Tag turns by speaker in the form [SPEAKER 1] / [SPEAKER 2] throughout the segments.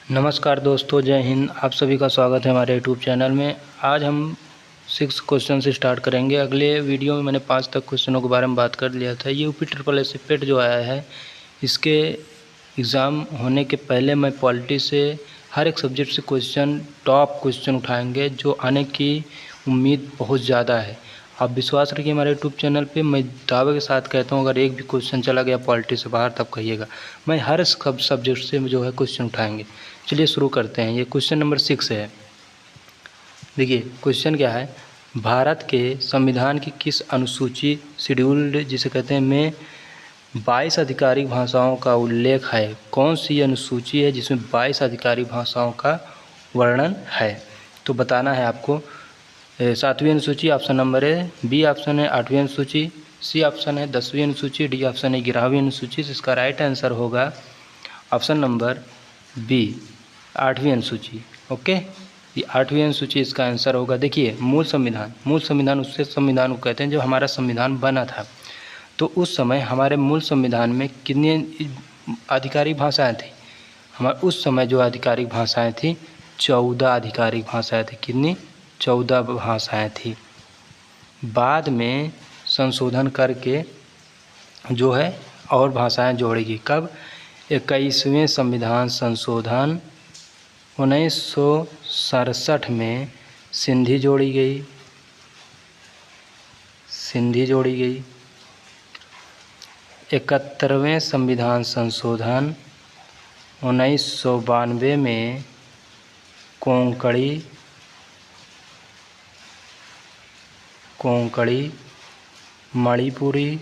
[SPEAKER 1] नमस्कार दोस्तों, जय हिंद। आप सभी का स्वागत है हमारे यूट्यूब चैनल में। आज हम 6 क्वेश्चन से स्टार्ट करेंगे। अगले वीडियो में मैंने 5 तक क्वेश्चनों के बारे में बात कर लिया था। यूपी ट्रिपल एस पेट जो आया है, इसके एग्ज़ाम होने के पहले मैं पॉलिटी से हर एक सब्जेक्ट से टॉप क्वेश्चन उठाएंगे, जो आने की उम्मीद बहुत ज़्यादा है। आप विश्वास रखिए हमारे यूट्यूब चैनल पे। मैं दावे के साथ कहता हूँ, अगर एक भी क्वेश्चन चला गया पॉलिटी से बाहर तब कहिएगा। मैं हर सब्जेक्ट से जो है क्वेश्चन उठाएंगे। चलिए शुरू करते हैं। ये क्वेश्चन नंबर 6 है। देखिए क्वेश्चन क्या है, भारत के संविधान की किस अनुसूची शेड्यूल्ड जिसे कहते हैं में 22 आधिकारिक भाषाओं का उल्लेख है? कौन सी अनुसूची है जिसमें 22 आधिकारिक भाषाओं का वर्णन है? तो बताना है आपको। 7वीं अनुसूची ऑप्शन नंबर है, बी ऑप्शन है 8वीं अनुसूची, सी ऑप्शन है 10वीं अनुसूची, डी ऑप्शन है 11वीं अनुसूची। इसका राइट आंसर होगा ऑप्शन नंबर बी, 8वीं अनुसूची। ओके, ये 8वीं अनुसूची इसका आंसर होगा। देखिए मूल संविधान उससे संविधान को कहते हैं जो हमारा संविधान बना था। तो उस समय हमारे मूल संविधान में कितनी आधिकारिक भाषाएं थी? हमारे उस समय जो आधिकारिक भाषाएं थी 14 आधिकारिक भाषाएं थी। कितनी? 14 भाषाएं थी। बाद में संशोधन करके जो है और भाषाएं जोड़ेगी। कब? 21वें संविधान संशोधन 1967 में सिंधी जोड़ी गई। 71वें संविधान संशोधन 1992 में कोंकणी, मणिपुरी,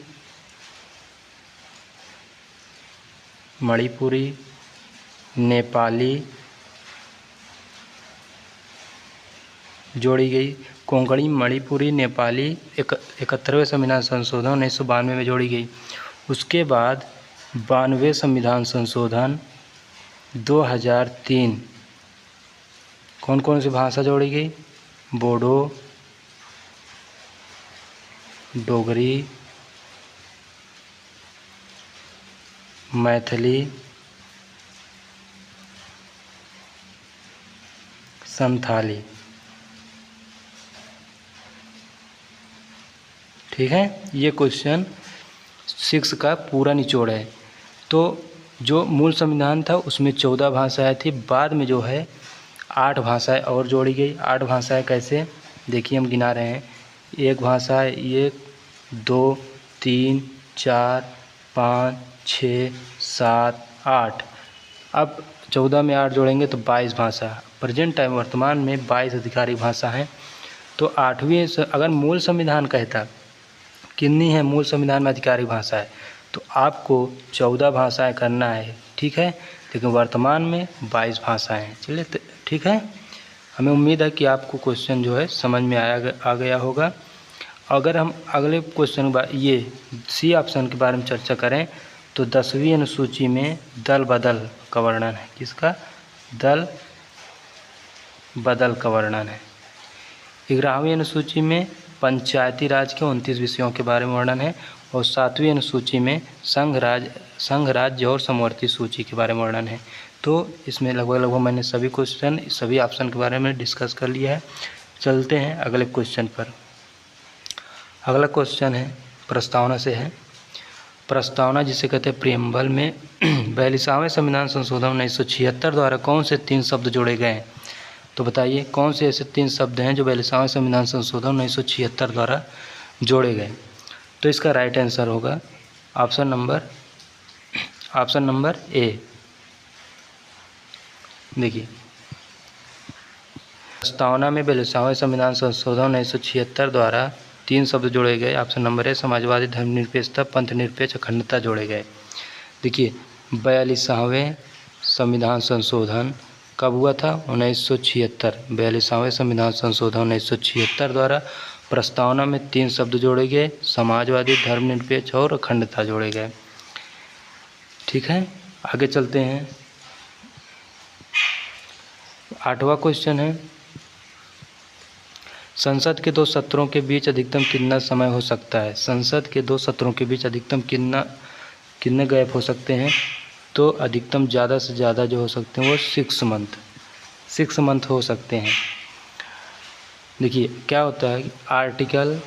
[SPEAKER 1] नेपाली जोड़ी गई। कोंकणी, मणिपुरी, नेपाली 71वें संविधान संशोधन 1992 में जोड़ी गई। उसके बाद 92वें संविधान संशोधन 2003 कौन कौन सी भाषा जोड़ी गई? बोडो, डोगरी, मैथिली, संथाली। ठीक है, ये क्वेश्चन 6 का पूरा निचोड़ है। तो जो मूल संविधान था उसमें 14 भाषाएं थी। बाद में जो है 8 भाषाएं और जोड़ी गई। 8 भाषाएं कैसे? देखिए हम गिना रहे हैं। एक भाषा 1, 2, 3, 4, 5, 6, 7, 8। अब 14 में 8 जोड़ेंगे तो 22 भाषा। प्रेजेंट टाइम वर्तमान में 22 आधिकारिक भाषा हैं। तो 8वीं अगर मूल संविधान कहता कितनी है मूल संविधान में आधिकारिक भाषा है, तो आपको 14 भाषाएं करना है। ठीक है, लेकिन वर्तमान में 22 भाषाएं हैं। चलिए ठीक है, हमें उम्मीद है कि आपको क्वेश्चन जो है समझ में आ गया होगा। अगर हम अगले क्वेश्चन ये सी ऑप्शन के बारे में चर्चा करें तो 10वीं अनुसूची में दल बदल का वर्णन है। किसका? दल बदल का वर्णन है। 11वीं अनुसूची में पंचायती राज के 29 विषयों के बारे में वर्णन है। और 7वीं अनुसूची में संघ राज्य और समवर्ती सूची के बारे में वर्णन है। तो इसमें लगभग मैंने सभी ऑप्शन के बारे में डिस्कस कर लिया है। चलते हैं अगले क्वेश्चन पर। अगला क्वेश्चन है प्रस्तावना से है। प्रस्तावना जिसे कहते हैं प्रियम्बल में 42वें संविधान संशोधन 1976 द्वारा कौन से 3 शब्द जोड़े गए हैं? तो बताइए कौन से ऐसे 3 शब्द हैं जो 42वें संविधान संशोधन 1976 द्वारा जोड़े गए? तो इसका राइट आंसर होगा ऑप्शन नंबर ए। देखिए प्रस्तावना में 42वें संविधान संशोधन 1976 द्वारा 3 शब्द जोड़े गए। ऑप्शन नंबर ए, समाजवादी, धर्मनिरपेक्षता, पंथ निरपेक्ष, अखंडता जोड़े गए। देखिए 42वें संविधान संशोधन कब हुआ था? 1976। 42वें संविधान संशोधन 1976 द्वारा प्रस्तावना में 3 शब्द जोड़े गए, समाजवादी, धर्मनिरपेक्ष और अखंडता जोड़े गए। ठीक है, आगे चलते हैं। 8वां क्वेश्चन है, संसद के 2 सत्रों के बीच अधिकतम कितना समय हो सकता है? संसद के 2 सत्रों के बीच अधिकतम कितने गैप हो सकते हैं? तो अधिकतम ज़्यादा से ज़्यादा जो हो सकते हैं वो 6 मंथ हो सकते हैं। देखिए क्या होता है कि आर्टिकल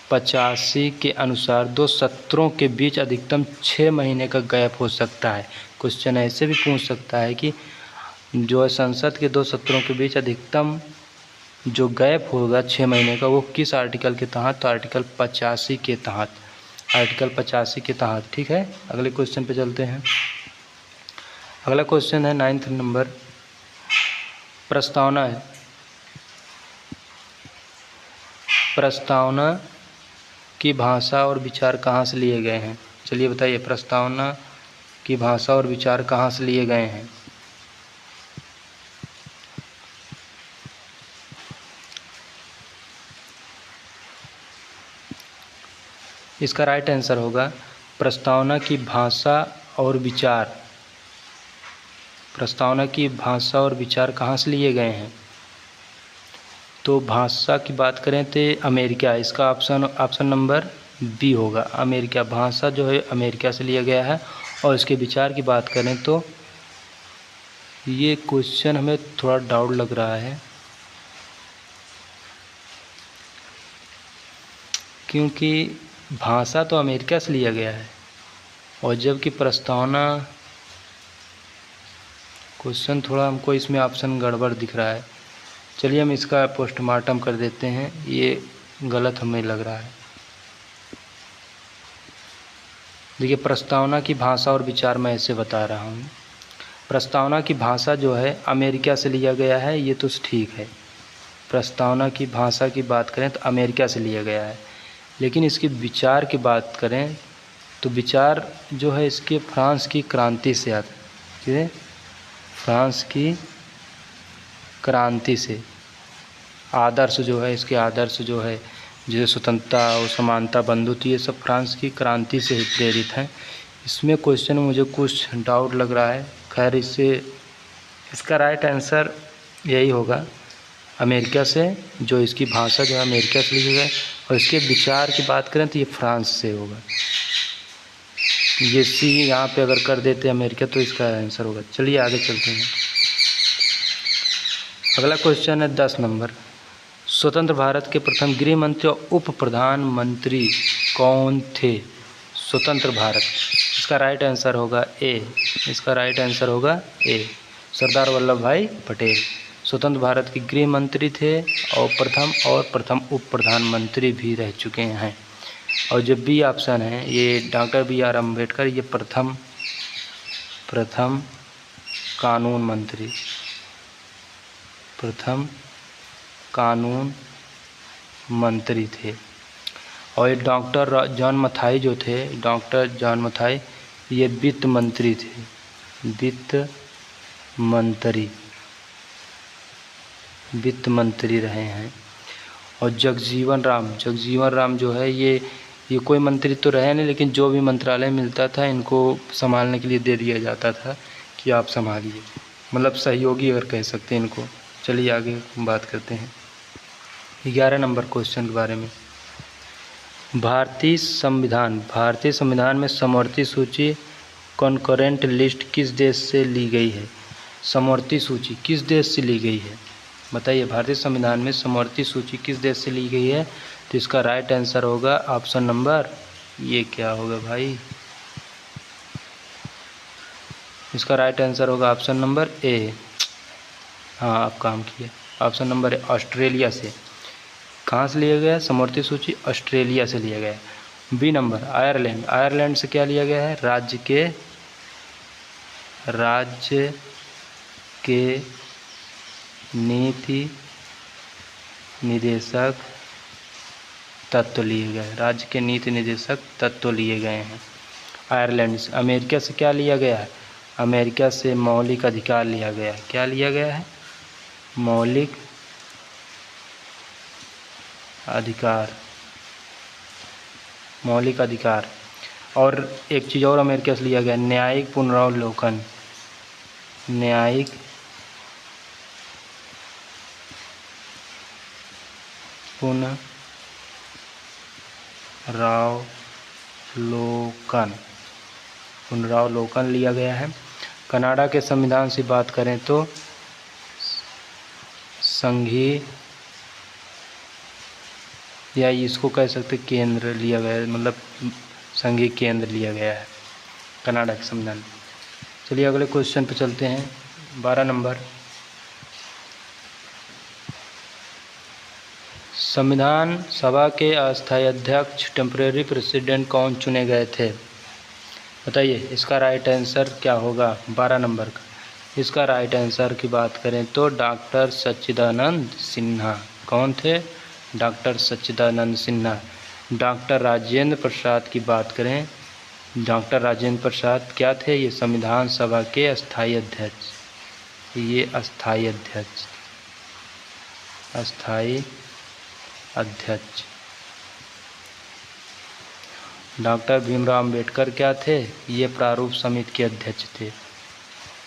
[SPEAKER 1] 85 के अनुसार 2 सत्रों के बीच अधिकतम 6 महीने का गैप हो सकता है। क्वेश्चन ऐसे भी पूछ सकता है कि जो है संसद के 2 सत्रों के बीच अधिकतम जो गैप होगा 6 महीने का वो किस आर्टिकल के तहत, तो आर्टिकल 85 के तहत, आर्टिकल 85 के तहत। ठीक है, अगले क्वेश्चन पे चलते हैं। अगला क्वेश्चन है 9th नंबर, प्रस्तावना है। प्रस्तावना की भाषा और विचार कहाँ से लिए गए हैं? चलिए बताइए, प्रस्तावना की भाषा और विचार कहाँ से लिए गए हैं? इसका राइट आंसर होगा प्रस्तावना की भाषा और विचार। प्रस्तावना की भाषा और विचार कहाँ से लिए गए हैं? तो भाषा की बात करें तो अमेरिका, इसका ऑप्शन नंबर बी होगा, अमेरिका। भाषा जो है अमेरिका से लिया गया है। और इसके विचार की बात करें तो ये क्वेश्चन हमें थोड़ा डाउट लग रहा है, क्योंकि भाषा तो अमेरिका से लिया गया है और जबकि प्रस्तावना, क्वेश्चन थोड़ा हमको इसमें ऑप्शन गड़बड़ दिख रहा है। चलिए हम इसका पोस्टमार्टम कर देते हैं, ये गलत हमें लग रहा है। देखिए प्रस्तावना की भाषा और विचार मैं ऐसे बता रहा हूँ। प्रस्तावना की भाषा जो है अमेरिका से लिया गया है, ये तो ठीक है। प्रस्तावना की भाषा की बात करें तो अमेरिका से लिया गया है, लेकिन इसके विचार की बात करें तो विचार जो है इसके फ्रांस की क्रांति से आता है। फ्रांस की क्रांति से आदर्श जो है, इसके आदर्श जो है जैसे स्वतंत्रता और समानता, बंधुत्व, ये सब फ्रांस की क्रांति से ही प्रेरित हैं। इसमें क्वेश्चन मुझे कुछ डाउट लग रहा है। खैर इसका राइट आंसर यही होगा, अमेरिका से, जो इसकी भाषा जो है अमेरिका से लिखी है। और इसके विचार की बात करें तो ये फ्रांस से होगा। ये सी यहाँ पे अगर कर देते अमेरिका तो इसका आंसर होगा। चलिए आगे चलते हैं। अगला क्वेश्चन है 10 नंबर, स्वतंत्र भारत के प्रथम गृह मंत्री और उप प्रधानमंत्री कौन थे? स्वतंत्र भारत, इसका राइट आंसर होगा ए। इसका राइट आंसर होगा ए, सरदार वल्लभ भाई पटेल स्वतंत्र भारत के गृह मंत्री थे और प्रथम उप प्रधानमंत्री भी रह चुके हैं। और जो बी ऑप्शन है ये डॉक्टर B.R. अम्बेडकर, ये प्रथम कानून मंत्री, प्रथम कानून मंत्री थे। और ये डॉक्टर जॉन मथाई जो थे, डॉक्टर जॉन मथाई, ये वित्त मंत्री थे, वित्त मंत्री रहे हैं। और जगजीवन राम जो है ये कोई मंत्री तो रहे नहीं, लेकिन जो भी मंत्रालय मिलता था इनको संभालने के लिए दे दिया जाता था कि आप संभालिए, मतलब सहयोगी अगर कह सकते हैं इनको। चलिए आगे बात करते हैं 11 नंबर क्वेश्चन के बारे में। भारतीय संविधान में समवर्ती सूची कॉन्करेंट लिस्ट किस देश से ली गई है? समवर्ती सूची किस देश से ली गई है बताइए। भारतीय संविधान में समवर्ती सूची किस देश से ली गई है? तो इसका राइट आंसर होगा ऑप्शन नंबर, ये क्या होगा भाई, इसका राइट आंसर होगा ऑप्शन नंबर ए। हाँ आप काम किए, ऑप्शन नंबर ए, ऑस्ट्रेलिया से। कहाँ से लिया गया? समवर्ती सूची ऑस्ट्रेलिया से लिया गया। बी नंबर, आयरलैंड से क्या लिया गया है? राज्य के नीति निदेशक तत्व लिए गए, राज्य के नीति निदेशक तत्व लिए गए हैं आयरलैंड से। अमेरिका से क्या लिया गया है? अमेरिका से मौलिक अधिकार लिया गया है। क्या लिया गया है? मौलिक अधिकार। और एक चीज़ और अमेरिका से लिया गया, न्यायिक पुनरावलोकन, पुनरावलोकन लिया गया है। कनाडा के संविधान से बात करें तो संघीय, या इसको कह सकते केंद्र लिया गया है, मतलब संघीय केंद्र लिया गया है कनाडा के संविधान। चलिए अगले क्वेश्चन पे चलते हैं। 12 नंबर, संविधान सभा के अस्थायी अध्यक्ष टेम्परेरी प्रेसिडेंट कौन चुने गए थे? बताइए इसका राइट आंसर क्या होगा 12 नंबर का। इसका राइट आंसर की बात करें तो डॉक्टर सच्चिदानंद सिन्हा। कौन थे? डॉक्टर सच्चिदानंद सिन्हा। डॉक्टर राजेंद्र प्रसाद की बात करें, डॉक्टर राजेंद्र प्रसाद क्या थे? ये संविधान सभा के अस्थायी अध्यक्ष, ये अस्थायी अध्यक्ष। डॉक्टर भीमराव अंबेडकर क्या थे? ये प्रारूप समिति के अध्यक्ष थे,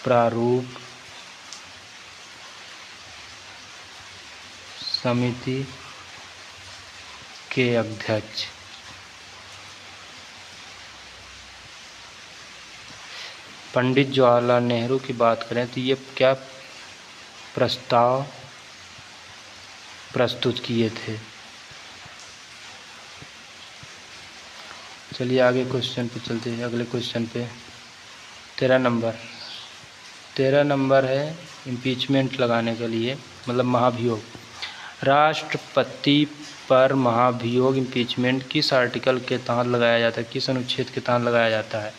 [SPEAKER 1] प्रारूप समिति के अध्यक्ष। पंडित जवाहरलाल नेहरू की बात करें तो ये क्या प्रस्ताव प्रस्तुत किए थे? चलिए आगे क्वेश्चन पे चलते हैं, अगले क्वेश्चन पे। 13 नंबर है इम्पीचमेंट लगाने के लिए, मतलब महाभियोग। राष्ट्रपति पर महाभियोग इम्पीचमेंट किस आर्टिकल के तहत लगाया जाता है? किस अनुच्छेद के तहत लगाया जाता है?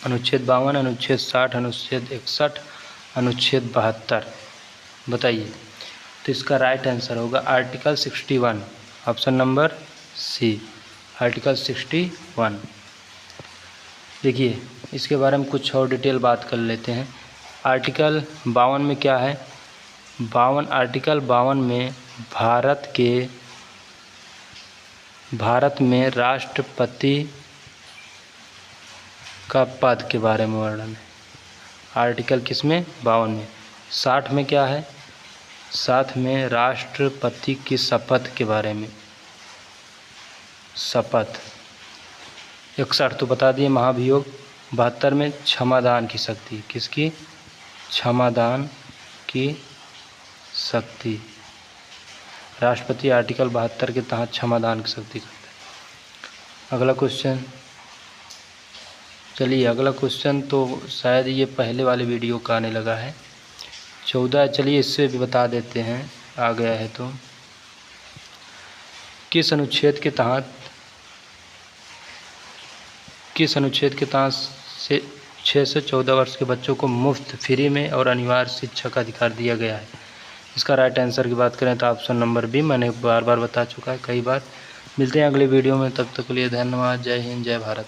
[SPEAKER 1] अनुच्छेद 52, अनुच्छेद 60, अनुच्छेद 61, अनुच्छेद 72। बताइए। तो इसका राइट आंसर होगा article 61, option number C, article 61। देखिए इसके बारे में कुछ और डिटेल बात कर लेते हैं। आर्टिकल 52 में क्या है? आर्टिकल 52 में भारत में राष्ट्रपति का पद के बारे में वर्णन है। आर्टिकल किसमें? 52 में। 60 में क्या है? 60 में राष्ट्रपति की शपथ के बारे में, शपथ। 61 तो बता दिए महाभियोग। 72 में क्षमादान की शक्ति, किसकी? क्षमादान की शक्ति। राष्ट्रपति आर्टिकल 72 के तहत क्षमादान की शक्ति करते हैं। अगला क्वेश्चन, चलिए अगला क्वेश्चन तो शायद ये पहले वाले वीडियो का आने लगा है। 14, चलिए इससे भी बता देते हैं, आ गया है तो। किस अनुच्छेद के तहत से 6 से 14 वर्ष के बच्चों को मुफ्त, फ्री में और अनिवार्य शिक्षा का अधिकार दिया गया है? इसका राइट आंसर की बात करें तो ऑप्शन नंबर बी, मैंने बार बार बता चुका है कई बार। मिलते हैं अगले वीडियो में, तब तक के लिए धन्यवाद। जय हिंद, जय भारत।